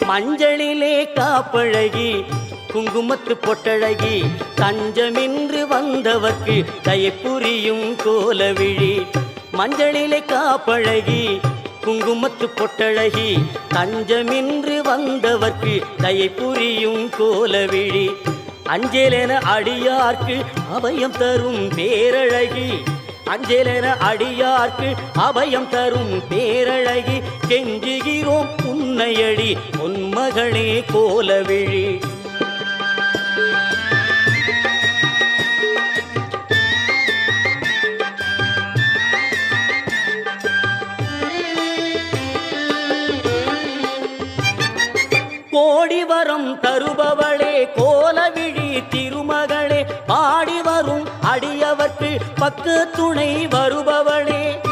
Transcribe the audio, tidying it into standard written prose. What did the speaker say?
மஞ்சளிலே காப்பழகி குங்குமத்து பொட்டழகி தஞ்சமின்று வந்தவர்க்கு தயை புரியும் கோலவிழி. மஞ்சளிலே காப்பழகி குங்குமத்து பொட்டழகி தஞ்சமின்று வந்தவர்க்கு தயை புரியும் கோலவிழி. அஞ்சலென அடியார்க்கு அபயம் தரும் பேரழகி. அஞ்சலென அடியார்க்கு அபயம் தரும் பேரழகி. கெஞ்சுகிறோம் உன்னையடி பொன்மகளே கோலவிழி. கோடி வரம் தருபவளே கோலவிழி திருமகளே. பாடி வரும் அடியவர்க்கு பக்க துணை வருபவளே.